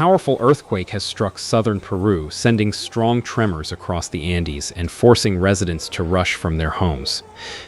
powerful earthquake has struck southern Peru, sending strong tremors across the Andes and forcing residents to rush from their homes.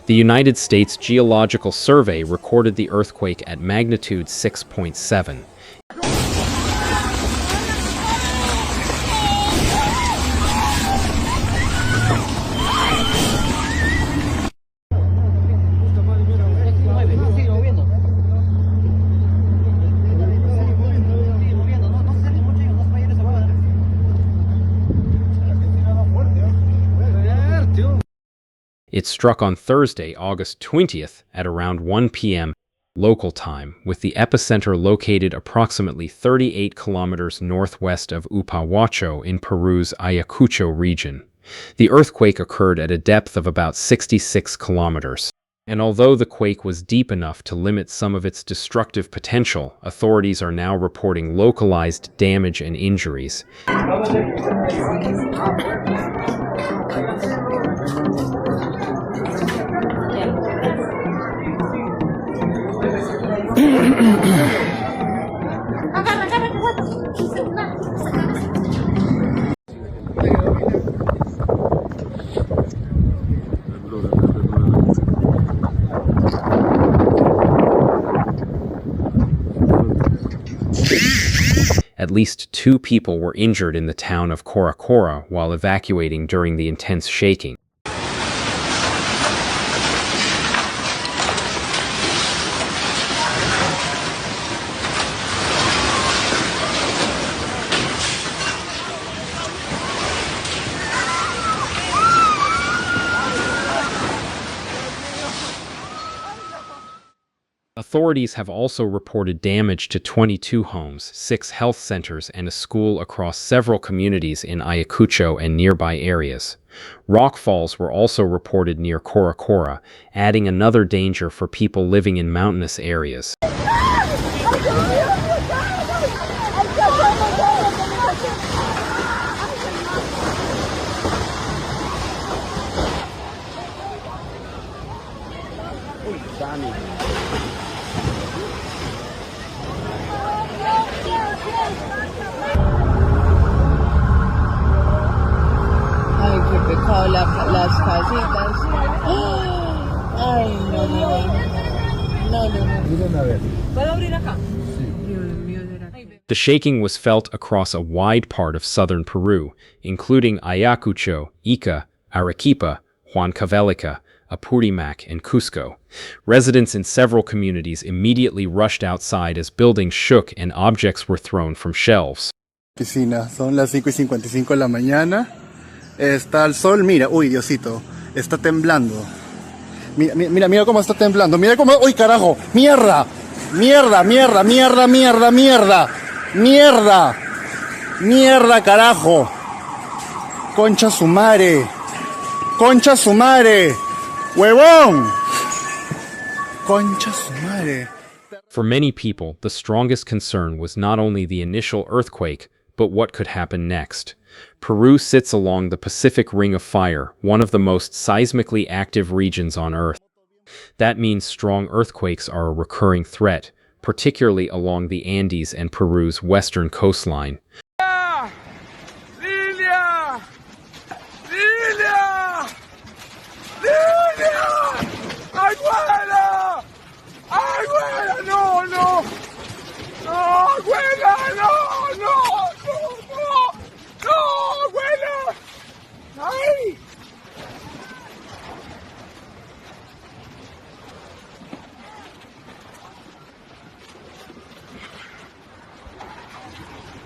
The United States Geological Survey recorded the earthquake at magnitude 6.7. It struck on Thursday, August 20th at around 1 p.m. local time, with the epicenter located approximately 38 kilometers northwest of Ayacucho in Peru's Ayacucho region. The earthquake occurred at a depth of about 66 kilometers. And although the quake was deep enough to limit some of its destructive potential, authorities are now reporting localized damage and injuries. At least 2 people were injured in the town of Coracora while evacuating during the intense shaking. Authorities have also reported damage to 22 homes, 6 health centers, and a school across several communities in Ayacucho and nearby areas. Rockfalls were also reported near Coracora, adding another danger for people living in mountainous areas. Las casitas. Ay, no. Miren a ver. ¿Puedo abrir acá? The shaking was felt across a wide part of southern Peru, including Ayacucho, Ica, Arequipa, Huancavelica, Apurímac, and Cusco. Residents in several communities immediately rushed outside as buildings shook and objects were thrown from shelves. Piscina, son las 5:55 de la mañana. Está el sol, mira, uy, Diosito, está temblando. Mira cómo está temblando. Mira cómo, uy, carajo, mierda, carajo. Concha su madre, huevón. Concha su madre. For many people, the strongest concern was not only the initial earthquake, but what could happen next. Peru sits along the Pacific Ring of Fire, one of the most seismically active regions on Earth. That means strong earthquakes are a recurring threat, particularly along the Andes and Peru's western coastline.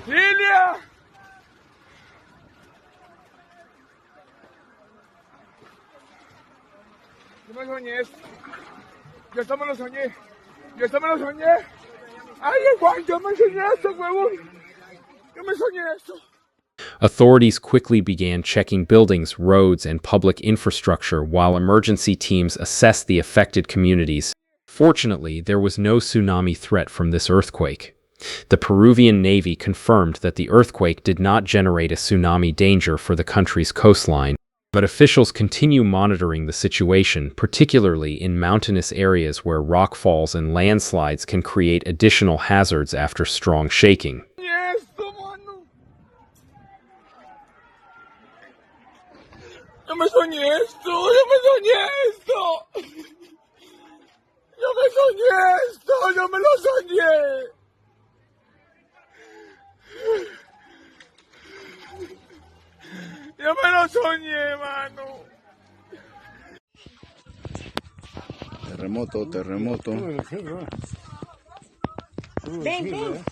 ¡Lilia! Yo me soñé esto. Yo esto me lo soñé. Ay, Juan, yo me soñé esto, huevón. Yo me soñé esto. Authorities quickly began checking buildings, roads, and public infrastructure while emergency teams assessed the affected communities. Fortunately, there was no tsunami threat from this earthquake. The Peruvian Navy confirmed that the earthquake did not generate a tsunami danger for the country's coastline, but officials continue monitoring the situation, particularly in mountainous areas where rockfalls and landslides can create additional hazards after strong shaking. Yes, Yo me soñé esto, yo me soñé esto. Yo me soñé esto, yo me lo soñé. Yo me lo soñé, mano. Terremoto, terremoto. Ven, ven.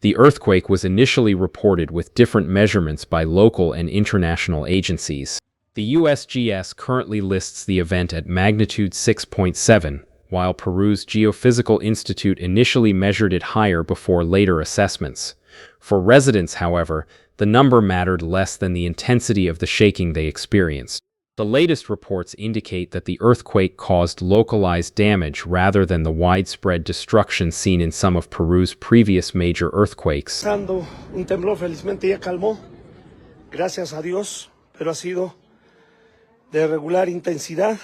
The earthquake was initially reported with different measurements by local and international agencies. The USGS currently lists the event at magnitude 6.7, while Peru's Geophysical Institute initially measured it higher before later assessments. For residents, however, the number mattered less than the intensity of the shaking they experienced. The latest reports indicate that the earthquake caused localized damage rather than the widespread destruction seen in some of Peru's previous major earthquakes. Un temblor felizmente ya calmó, gracias a Dios, pero ha sido de regular intensidad.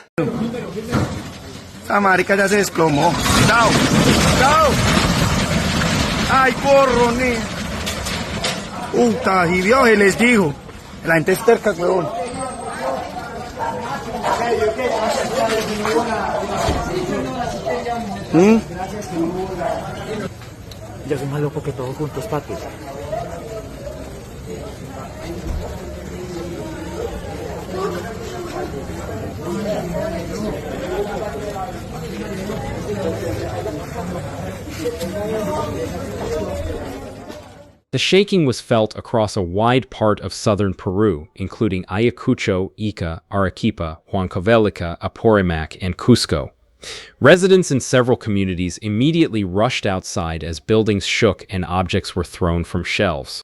Esa marica ya se desplomó. ¡Chao! ¡Chao! ¡Ay, corro, ne! Puta, y Dios les dijo. La gente es terca, huevón. Ya soy más loco que todos juntos, patos. The shaking was felt across a wide part of southern Peru, including Ayacucho, Ica, Arequipa, Huancavelica, Apurímac, and Cusco. Residents in several communities immediately rushed outside as buildings shook and objects were thrown from shelves.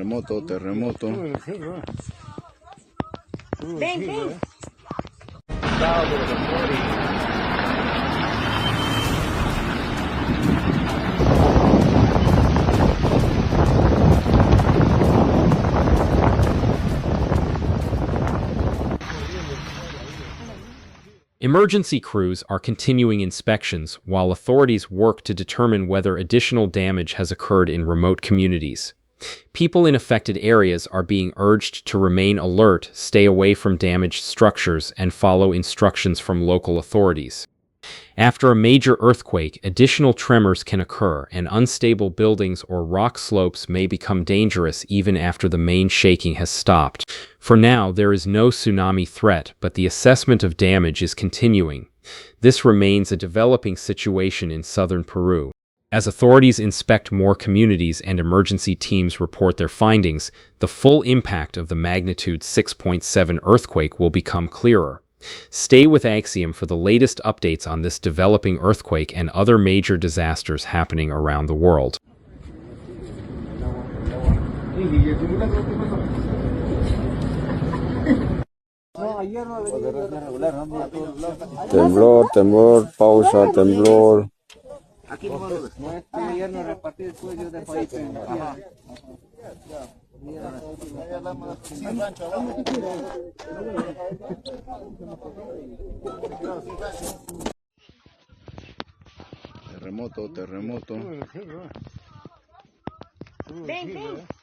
Terremoto, terremoto. Ven, ven. Emergency crews are continuing inspections while authorities work to determine whether additional damage has occurred in remote communities. People in affected areas are being urged to remain alert, stay away from damaged structures, and follow instructions from local authorities. After a major earthquake, additional tremors can occur, and unstable buildings or rock slopes may become dangerous even after the main shaking has stopped. For now, there is no tsunami threat, but the assessment of damage is continuing. This remains a developing situation in southern Peru. As authorities inspect more communities and emergency teams report their findings, the full impact of the magnitude 6.7 earthquake will become clearer. Stay with Axiom for the latest updates on this developing earthquake and other major disasters happening around the world. Temblor, temblor, pausa, temblor. Terremoto, terremoto. Ven, ven.